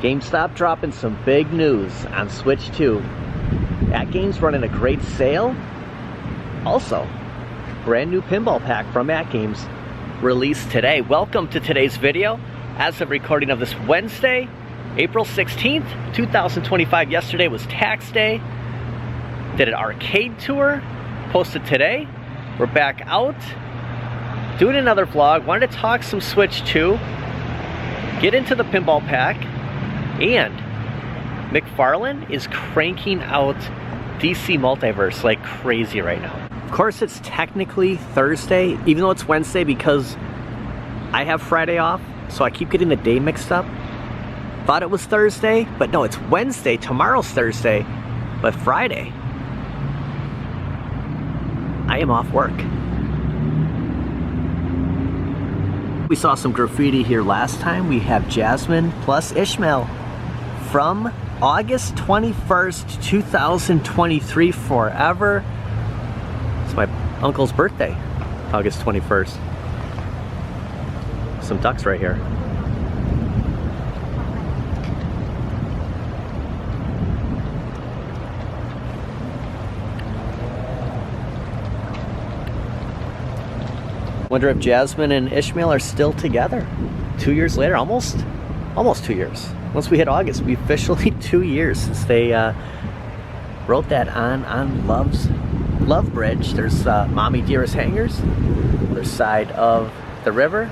GameStop dropping some big news on Switch 2. AtGames running a great sale. Also, brand new pinball pack from AtGames released today. Welcome to today's video. As of recording of this Wednesday, April 16th, 2025. Yesterday was tax day. Did an arcade tour. Posted today. We're back out doing another vlog. Wanted to talk some Switch 2. Get into the pinball pack. And McFarlane is cranking out DC Multiverse like crazy right now. Of course, it's technically Thursday, even though it's Wednesday, because I have Friday off, so I keep getting the day mixed up. Thought it was Thursday, but no, it's Wednesday. Tomorrow's Thursday, but Friday, I am off work. We saw some graffiti here last time. We have Jasmine plus Ishmael from August 21st, 2023, forever. It's my uncle's birthday, August 21st. Some ducks right here. Wonder if Jasmine and Ishmael are still together 2 years later, almost 2 years. Once we hit August, we officially 2 years since they wrote that on Love Bridge. There's Mommy Dearest Hangers, other side of the river.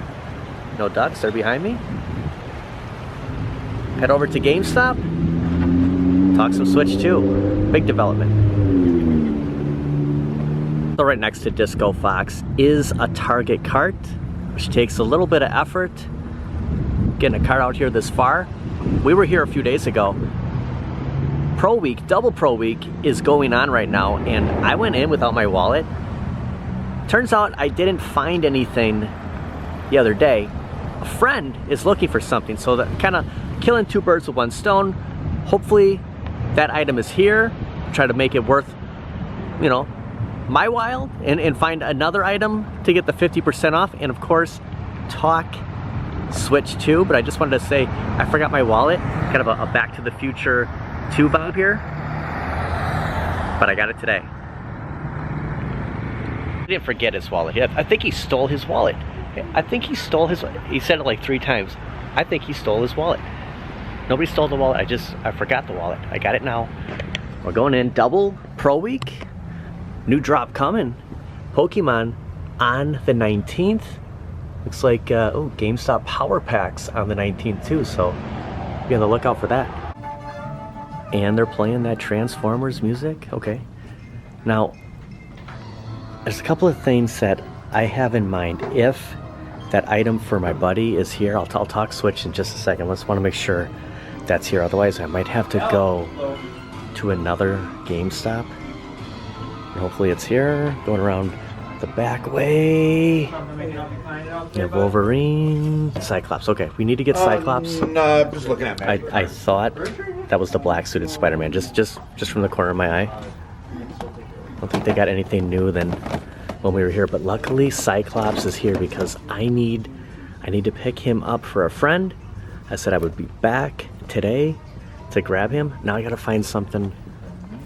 No ducks, they're behind me. Head over to GameStop, talk some Switch 2. Big development. So right next to Disco Fox is a Target cart, which takes a little bit of effort. Getting a cart out here this far. We were here a few days ago. Pro Week, Double Pro Week is going on right now, and I went in without my wallet. Turns out I didn't find anything the other day. A friend is looking for something, so that kind of killing two birds with one stone. Hopefully that item is here. Try to make it worth, you know, my while, and find another item to get the 50% off, and of course talk Switch 2. But I just wanted to say I forgot my wallet. Kind of a Back to the Future 2 vibe here, but I got it today. He didn't forget his wallet. I think he stole his wallet. I think he stole his, he said it like 3 times. I think he stole his wallet. Nobody stole the wallet. I forgot the wallet. I got it now. We're going in Double Pro Week. New drop coming. Pokemon on the 19th. Looks like, oh, GameStop Power Packs on the 19th too, so be on the lookout for that. And they're playing that Transformers music. Okay. Now, there's a couple of things that I have in mind. If that item for my buddy is here, I'll talk Switch in just a second. Let's want to make sure that's here. Otherwise, I might have to go to another GameStop. And hopefully it's here. Going around the back way. Yeah, Wolverine. Cyclops. Okay, we need to get Cyclops. No, just looking at me. I thought that was the black suited Spider-Man, just from the corner of my eye. I don't think they got anything new than when we were here, but luckily Cyclops is here because I need to pick him up for a friend. I said I would be back today to grab him. Now I gotta find something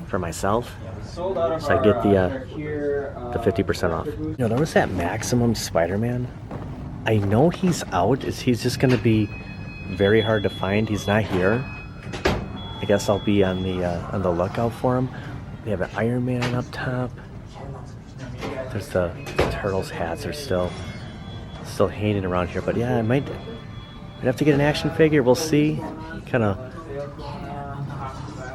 for myself, so I get the 50% off. You know, there was that Maximum Spider-Man. I know he's out. He's just gonna be very hard to find. He's not here. I guess I'll be on the lookout for him. They have an Iron Man up top. There's the Turtles hats are still hanging around here. But yeah, I might have to get an action figure. We'll see. Kind of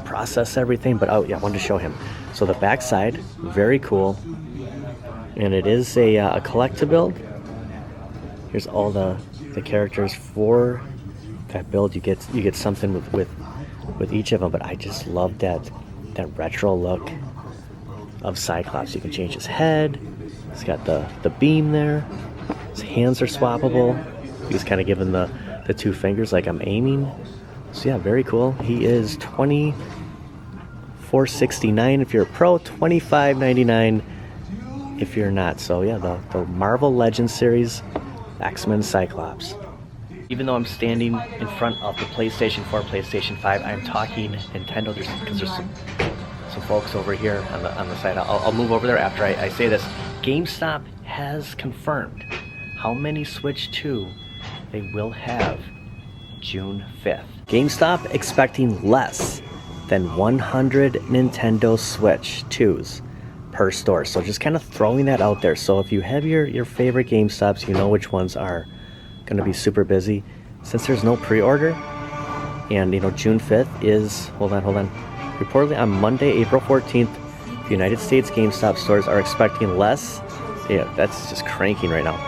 process everything. But oh yeah, I wanted to show him. So the backside, very cool, and it is a collector build. Here's all the characters for that build. You get something with each of them. But I just love that retro look of Cyclops. You can change his head. He's got the beam there. His hands are swappable. He's kind of given the 2 fingers like I'm aiming. So yeah, very cool. He is $24.69 if you're a pro, $25.99 if you're not. So yeah, the Marvel Legends series, X-Men Cyclops. Even though I'm standing in front of the PlayStation 4, PlayStation 5, I'm talking Nintendo because there's some folks over here on the side. I'll move over there after I say this. GameStop has confirmed how many Switch 2 they will have June 5th. GameStop expecting less than 100 Nintendo Switch 2s per store. So just kind of throwing that out there. So if you have your favorite GameStops, you know which ones are going to be super busy. Since there's no pre-order, and you know June 5th is, hold on. Reportedly on Monday, April 14th, the United States GameStop stores are expecting less, yeah, that's just cranking right now,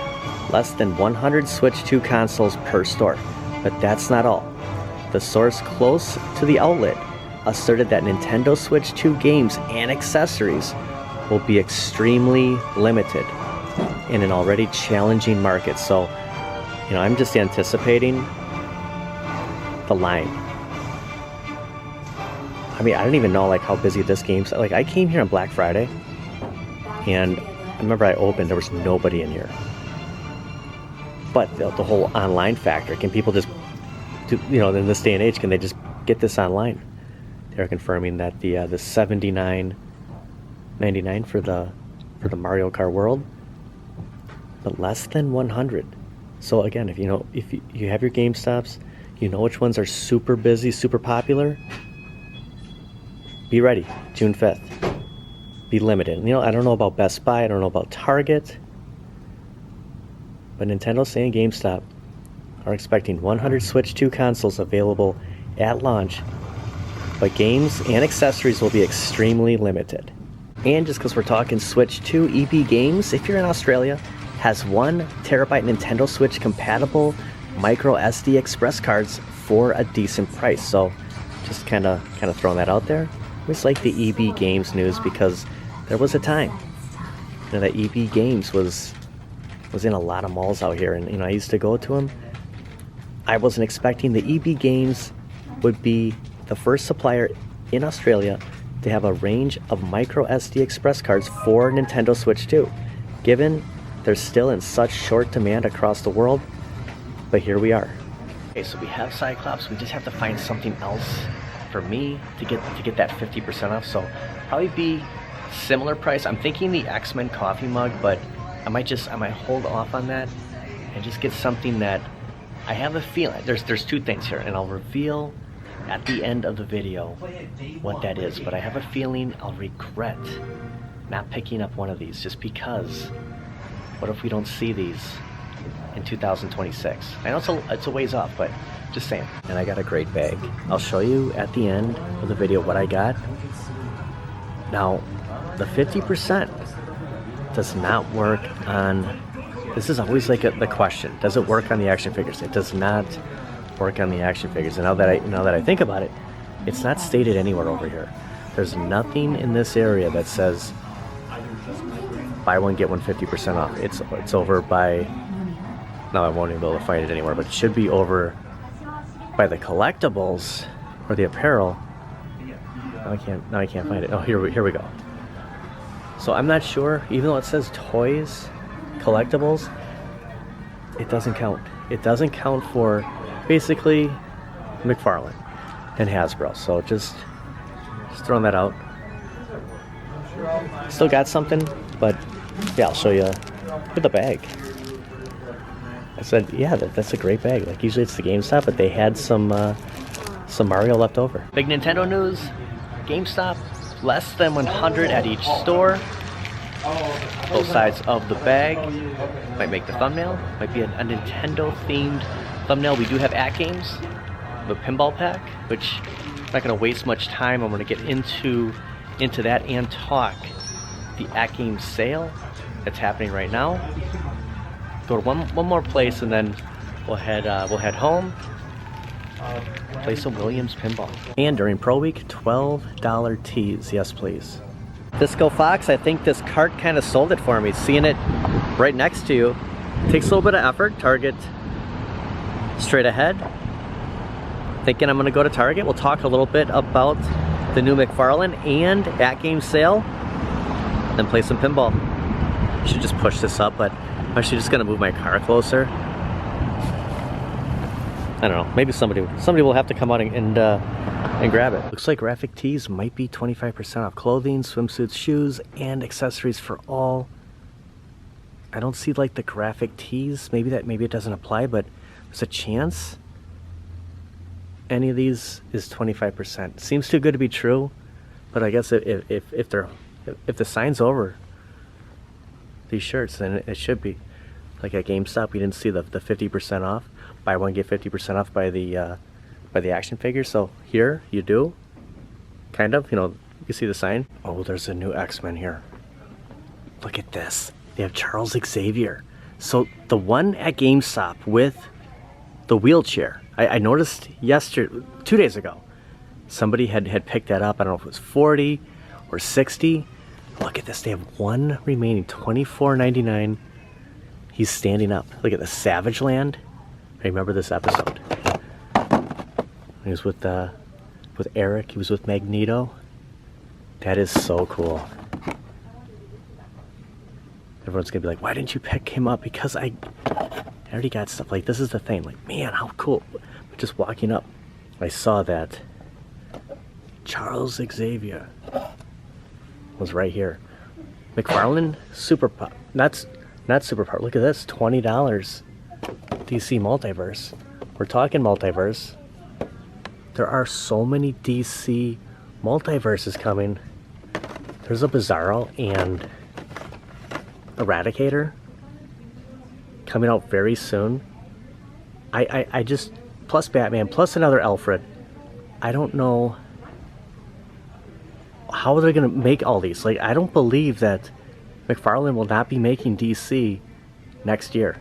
less than 100 Switch 2 consoles per store. But that's not all. The source close to the outlet asserted that Nintendo Switch 2 games and accessories will be extremely limited in an already challenging market. So, you know, I'm just anticipating the line. I mean, I don't even know like how busy this game's. Like, I came here on Black Friday, and I remember I opened, there was nobody in here. But the whole online factor, can people just do, you know, in this day and age, can they just get this online? They're confirming that the $79.99 for the Mario Kart World, but less than 100. So again, if you have your GameStops, you know which ones are super busy, super popular. Be ready, June 5th. Be limited. You know, I don't know about Best Buy, I don't know about Target, but Nintendo's saying GameStop are expecting 100 Switch 2 consoles available at launch, but games and accessories will be extremely limited. And just because we're talking Switch 2, EB Games, if you're in Australia, has 1 terabyte Nintendo Switch compatible micro SD express cards for a decent price. So just kind of throwing that out there. It's like the EB Games news, because there was a time, you know, that EB Games was in a lot of malls out here, and you know, I used to go to them. I wasn't expecting the EB Games would be the first supplier in Australia to have a range of micro SD express cards for Nintendo Switch 2, given they're still in such short demand across the world. But here we are. Okay, so we have Cyclops. We just have to find something else for me to get that 50% off. So probably be similar price. I'm thinking the X-Men coffee mug, but I might hold off on that and just get something that I have a feeling. There's two things here, and I'll reveal at the end of the video what that is. But I have a feeling I'll regret not picking up one of these, just because what if we don't see these in 2026? I know it's a ways off, but just saying. And I got a great bag. I'll show you at the end of the video what I got. Now, the 50% does not work on, this is always like the question, does it work on the action figures? It does not work on the action figures. And now that I think about it, it's not stated anywhere over here. There's nothing in this area that says buy one get one 50% off. It's over by, now I won't even be able to find it anywhere, but it should be over by the collectibles or the apparel. Now I can't find it. Oh, here we go. So I'm not sure, even though it says toys, collectibles, it doesn't count. It doesn't count for basically McFarlane and Hasbro. So just throwing that out. Still got something, but yeah, I'll show you with the bag. I said, yeah, that's a great bag. Like, usually it's the GameStop, but they had some Mario left over. Big Nintendo news, GameStop, less than 100 at each store. Both sides of the bag. Might make the thumbnail. Might be a Nintendo-themed thumbnail. We do have AtGames, the Pinball Pack, which I'm not going to waste much time. I'm going to get into that and talk the AtGames sale that's happening right now. Go to one more place, and then we'll head home. Play some Williams pinball. And during Pro Week, $12 tees. Yes, please. Disco Fox, I think this cart kind of sold it for me. Seeing it right next to you takes a little bit of effort. Target straight ahead. Thinking I'm going to go to Target. We'll talk a little bit about the new McFarlane and AtGames sale. Then play some pinball. I should just push this up, but I'm actually just going to move my car closer. I don't know. Maybe somebody will have to come out and grab it. Looks like graphic tees might be 25% off. Clothing, swimsuits, shoes, and accessories for all. I don't see like the graphic tees. Maybe it doesn't apply, but there's a chance. Any of these is 25%. Seems too good to be true, but I guess if the sign's over these shirts, then it should be. Like at GameStop, we didn't see the 50% off. Buy one get 50% off by the action figure. So here you do, kind of. You know, you see the sign. Oh, there's a new X-Men here. Look at this. They have Charles Xavier. So the one at GameStop with the wheelchair, I noticed 2 days ago, somebody had picked that up. I don't know if it was 40 or 60. Look at this. They have one remaining, $24.99. He's standing up. Look at the Savage Land. I remember this episode. He was with Eric. He was with Magneto. That is so cool. Everyone's gonna be like, why didn't you pick him up? Because I already got stuff. Like, this is the thing. Like, man, how cool. But just walking up, I saw that Charles Xavier was right here. McFarlane Super Pop. Not Super Pop. Look at this. $20. DC Multiverse. We're talking multiverse. There are so many DC multiverses coming. There's a Bizarro and Eradicator coming out very soon. I just, plus Batman, plus another Alfred. I don't know how they're gonna make all these. Like, I don't believe that McFarlane will not be making DC next year.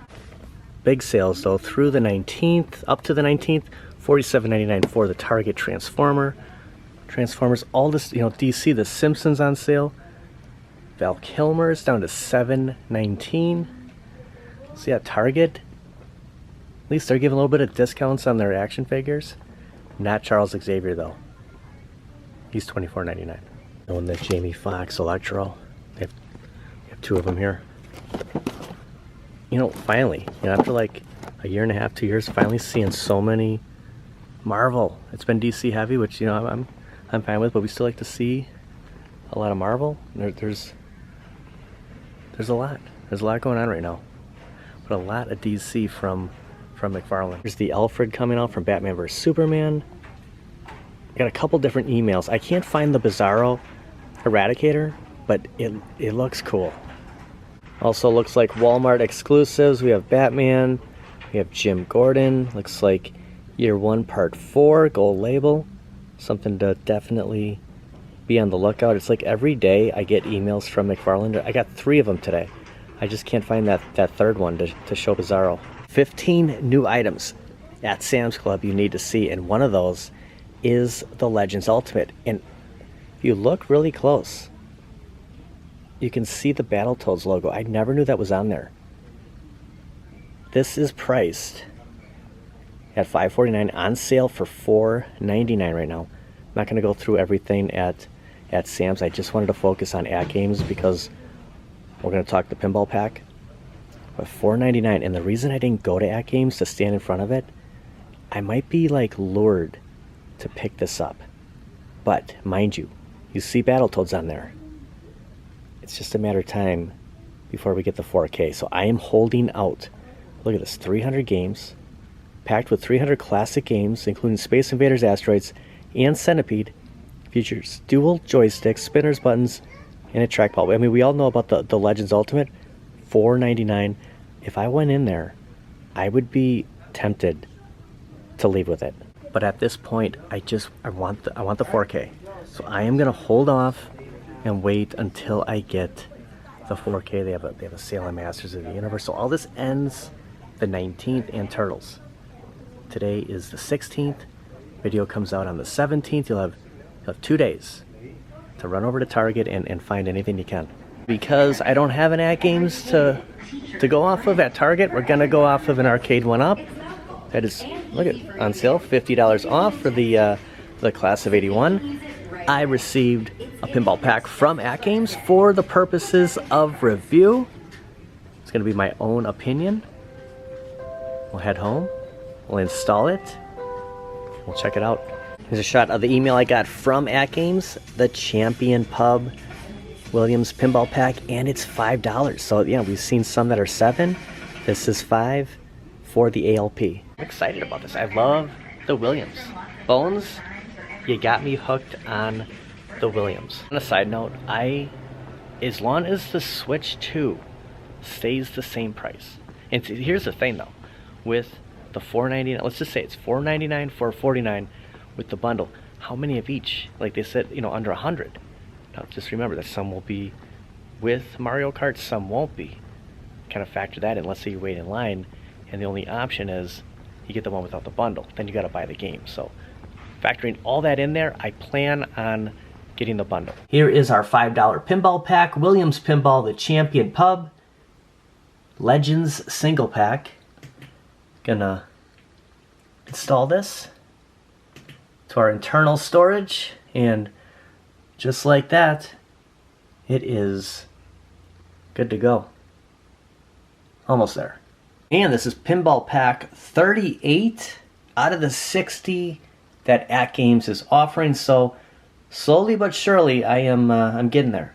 Big sales though, through the 19th, up to the 19th, $47.99 for the Target Transformers, all this, you know, DC, The Simpsons on sale. Val Kilmer's down to $7.19. So yeah, Target, at least they're giving a little bit of discounts on their action figures. Not Charles Xavier though. He's $24.99. And the Jamie Foxx Electro. They have two of them here. You know, finally, you know, after like a year and a half, 2 years, finally seeing so many Marvel. It's been DC heavy, which, you know, I'm fine with, but we still like to see a lot of Marvel. There's a lot. There's a lot going on right now, but a lot of DC from McFarlane. There's the Alfred coming out from Batman vs Superman. I got a couple different emails. I can't find the Bizarro Eradicator, but it looks cool. Also looks like Walmart exclusives. We have Batman, we have Jim Gordon. Looks like Year 1 Part 4, gold label. Something to definitely be on the lookout. It's like every day I get emails from McFarlane. I got 3 of them today. I just can't find that third one to show Bizarro. 15 new items at Sam's Club you need to see, and one of those is the Legends Ultimate. And if you look really close, you can see the Battletoads logo. I never knew that was on there. This is priced at $5.49, on sale for $4.99 right now. I'm not going to go through everything at Sam's. I just wanted to focus on AtGames because we're going to talk the pinball pack. But $4.99, and the reason I didn't go to AtGames to stand in front of it, I might be like lured to pick this up. But mind you, you see Battletoads on there. It's just a matter of time before we get the 4K. So I am holding out. Look at this, 300 games, packed with 300 classic games, including Space Invaders, Asteroids, and Centipede. Features dual joysticks, spinners, buttons, and a trackball. I mean, we all know about the Legends Ultimate. $4.99. If I went in there, I would be tempted to leave with it. But at this point, I want the 4K. So I am gonna hold off and wait until I get the 4K. They have a sale on Masters of the Universe. So all this ends the 19th, and Turtles. Today is the 16th. Video comes out on the 17th. You'll have 2 days to run over to Target and find anything you can. Because I don't have an AtGames to go off of at Target, we're gonna go off of an Arcade 1-Up. That is, look at, on sale, $50 off for the class of '81. I received a pinball pack from AtGames for the purposes of review. It's gonna be my own opinion. We'll head home, We'll install it. We'll check it out. Here's a shot of the email I got from AtGames, the Champion Pub Williams Pinball Pack, and it's $5. So yeah, we've seen some that are $7. This is $5 for the ALP. I'm excited about this. I love the Williams. Bones, you got me hooked on the Williams. On a side note, as long as the Switch 2 stays the same price, and here's the thing though, with the $4.99, let's just say it's $4.99, $4.49 with the bundle. How many of each? Like they said, you know, under 100. Now just remember that some will be with Mario Kart, some won't be. Kind of factor that in. Let's say you wait in line, and the only option is you get the one without the bundle. Then you got to buy the game. So factoring all that in there, I plan on getting the bundle. Here is our $5 pinball pack, Williams Pinball, the Champion Pub, Legends single pack. Gonna install this to our internal storage, and just like that, it is good to go. Almost there. And this is Pinball Pack 38 out of the 60 that AtGames is offering. So slowly but surely, I'm getting there.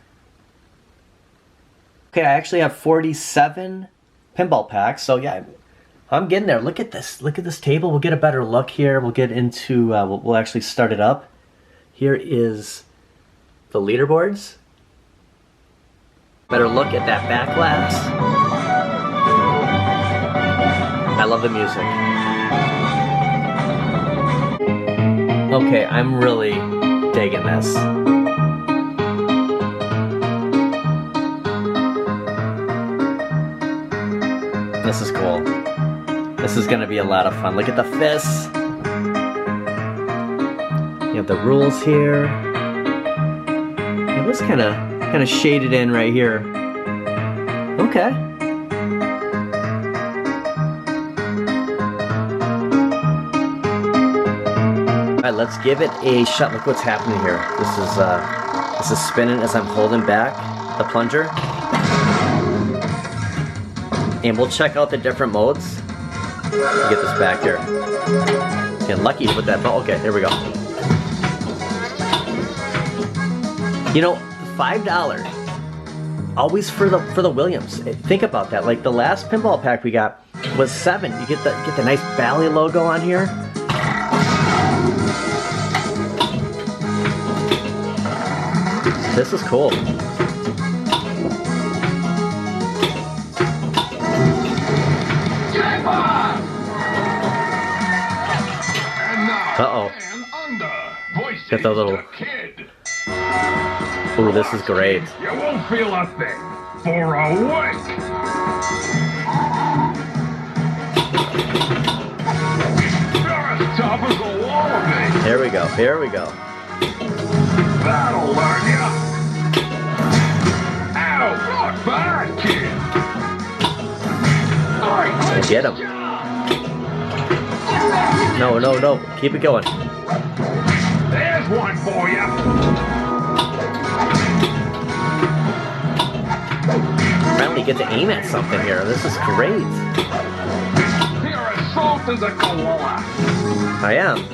Okay, I actually have 47 pinball packs. So yeah, I'm getting there. Look at this. Look at this table. We'll get a better look here. We'll get into. We'll actually start it up. Here is the leaderboards. Better look at that back glass. I love the music. Okay, I'm really digging this. This is cool. This is gonna be a lot of fun. Look at the fists. You have the rules here. It was kind of shaded in right here. Okay. All right, let's give it a shot. Look what's happening here. This is spinning as I'm holding back the plunger. And we'll check out the different modes. Get this back here. Getting lucky with that. Oh, okay, there we go. You know, $5. Always for the Williams. Think about that. Like the last pinball pack we got was $7. You get the nice Bally logo on here. This is cool. Uh-oh. Get the little... Ooh, this is great. You won't feel a thing for a week. You're as tough as a wallaby. Here we go, here we go. That'll learn ya. Ow, not bad, kid. Get him. No, no, no. Keep it going. There's one for you. Finally get to aim at something here. This is great. You're as soft as a koala. I am.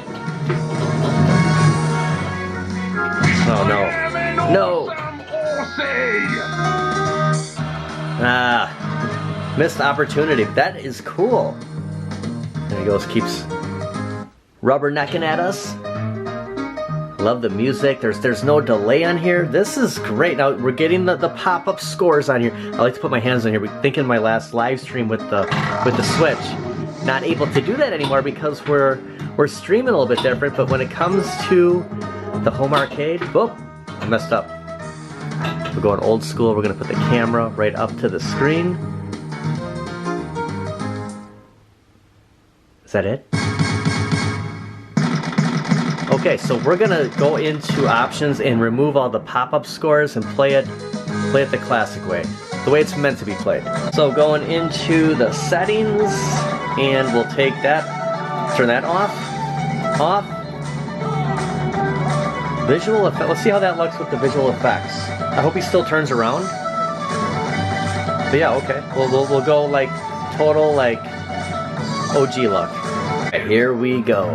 Oh no. No. Ah. Missed opportunity. That is cool. There he goes. Keeps rubbernecking at us. Love the music. There's no delay on here. This is great. Now we're getting the pop-up scores on here. I like to put my hands on here. We're thinking my last live stream with the Switch. Not able to do that anymore because we're streaming a little bit different. But when it comes to the home arcade, whoop, I messed up. We're going old school. We're gonna put the camera right up to the screen. Is that it? Okay, so we're gonna go into options and remove all the pop-up scores and play it the classic way, the way it's meant to be played. So going into the settings, and we'll take that, turn that off. Visual effect. Let's see how that looks with the visual effects. I hope he still turns around. But yeah, okay. We'll go like total like OG look. Alright, here we go.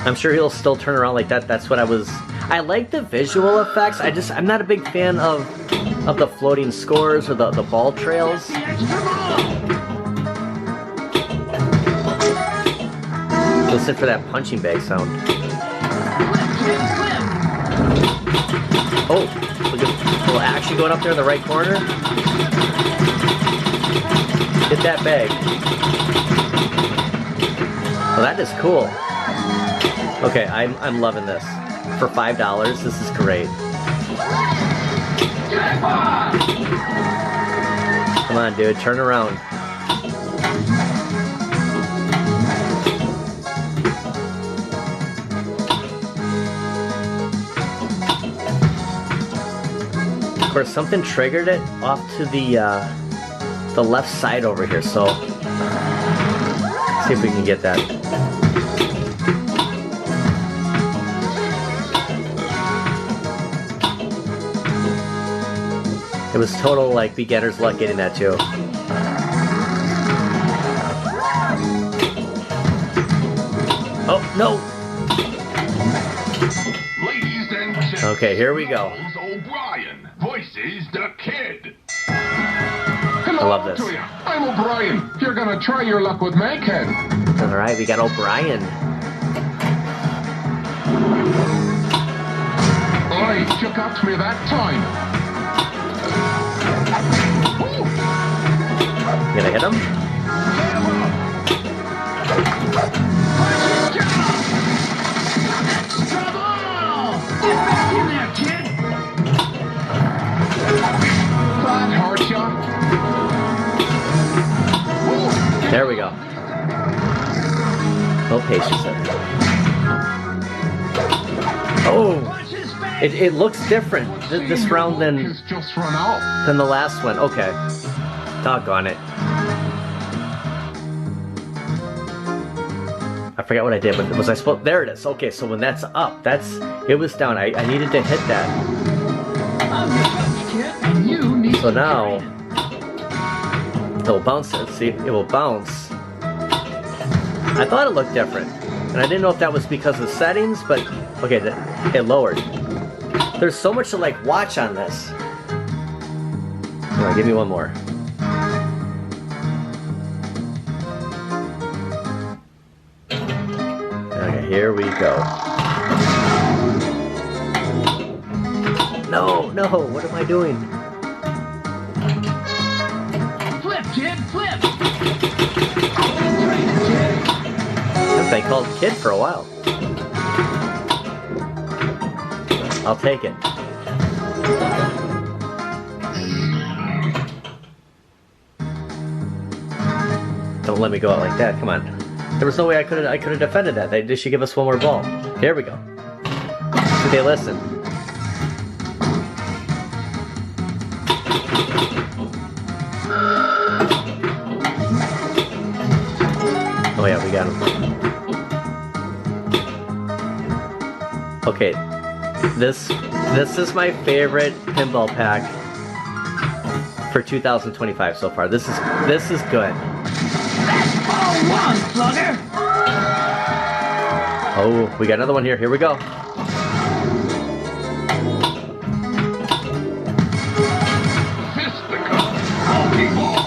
I'm sure he'll still turn around like that. That's what I like the visual effects. I'm not a big fan of the floating scores or the ball trails. Listen for that punching bag sound. Oh, look at a little action going up there in the right corner. Hit that bag. Oh, that is cool. Okay, I'm loving this. For $5, this is great. Come on, dude, turn around. Of course, something triggered it off to the left side over here, so let's see if we can get that. It was total, like, beginner's luck getting that, too. Oh, no! Ladies and gentlemen, Okay, here we go. O'Brien voices the kid. I love this. To you. I'm O'Brien. You're gonna try your luck with Maghead. Alright, we got O'Brien. Oi, you got me that time. You gonna hit him? Get back in there, kid. That hurt ya. There we go. No patience there. Oh! It looks different this round than Just run out. the last one. Okay. Doggone it. I forgot what I did, but was I supposed... There it is. Okay, so when that's up, it was down. I needed to hit that. So now... it will bounce. Let's see. It will bounce. I thought it looked different. And I didn't know if that was because of settings, but... Okay, it lowered. There's so much to, like, watch on this. Alright, give me one more. Okay, here we go. No, what am I doing? Flip, kid, flip! They called Kid for a while. I'll take it. Don't let me go out like that. Come on. There was no way I could have defended that. They should give us one more ball. Here we go. So they listen. Oh yeah, we got him. Okay. This is my favorite pinball pack for 2025 so far. This is good. That's ball one, slugger! Oh, we got another one here. Here we go.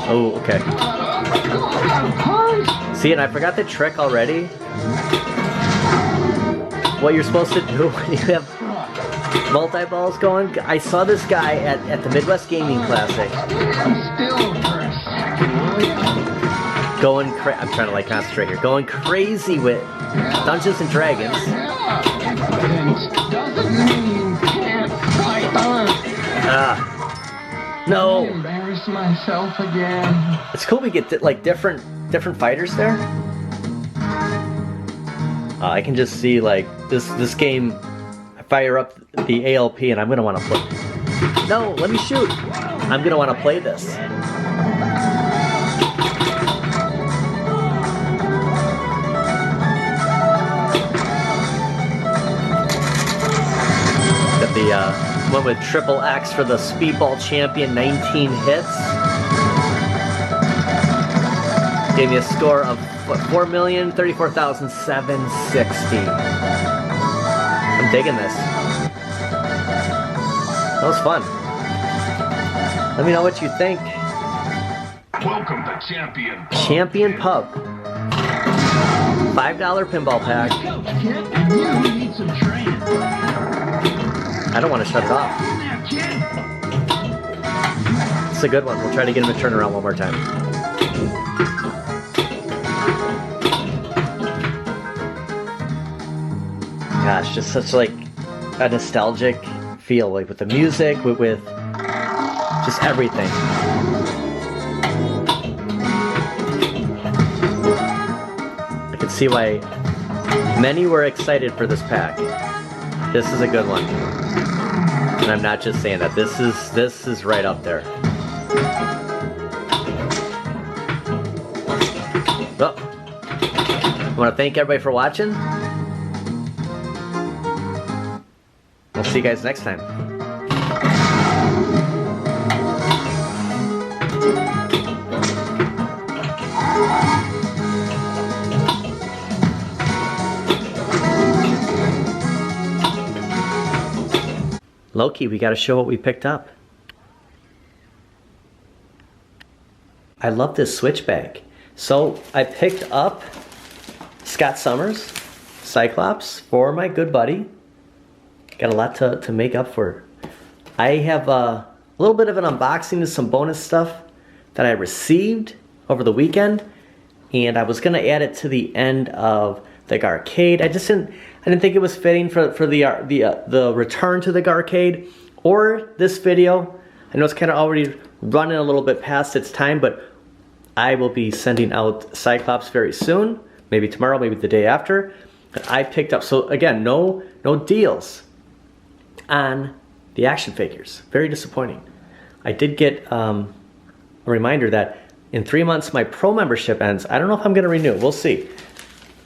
Oh, okay. See, and I forgot the trick already. What you're supposed to do when you have multi-balls going. I saw this guy at the Midwest Gaming Classic. I'm trying to, like, concentrate here. Going crazy with Dungeons and Dragons. No. I embarrassed myself again. It's cool we get like different fighters there. I can just see, like, this game. I fire up the ALP and I'm gonna want to play. No, let me shoot. I'm gonna want to play this. Got the one with triple X for the Speedball Champion, 19 hits. Gave me a score of what, 4,034,760. I'm digging this. That was fun. Let me know what you think. Welcome to Champion Pub. Champion Pub. $5 pinball pack. Coach Kid, you need some training. I don't want to shut it off. Get in there, kid. It's a good one. We'll try to get him to turn around one more time. Gosh, just such like a nostalgic feel, like with the music, with just everything. I can see why many were excited for this pack. This is a good one. And I'm not just saying that. This is right up there. Well, I want to thank everybody for watching. We'll see you guys next time. Loki, we got to show what we picked up. I love this switch bag. So I picked up Scott Summers, Cyclops, for my good buddy. Got a lot to make up for. I have a little bit of an unboxing of some bonus stuff that I received over the weekend, and I was gonna add it to the end of the Garcade. I didn't think it was fitting for the return to the Garcade or this video. I know it's kind of already running a little bit past its time, but I will be sending out Cyclops very soon, maybe tomorrow, maybe the day after. But I picked up, so again, no deals on the action figures. Very disappointing. I did get a reminder that in 3 months my pro membership ends. I don't know if I'm gonna renew, we'll see.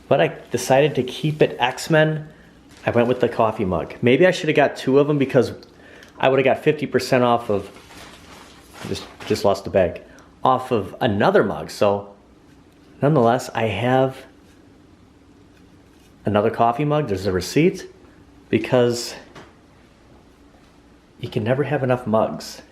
But I decided to keep it X-Men. I went with the coffee mug. Maybe I should have got 2 of them because I would have got 50% off of, just lost the bag, off of another mug. So nonetheless, I have another coffee mug. There's a receipt because you can never have enough mugs.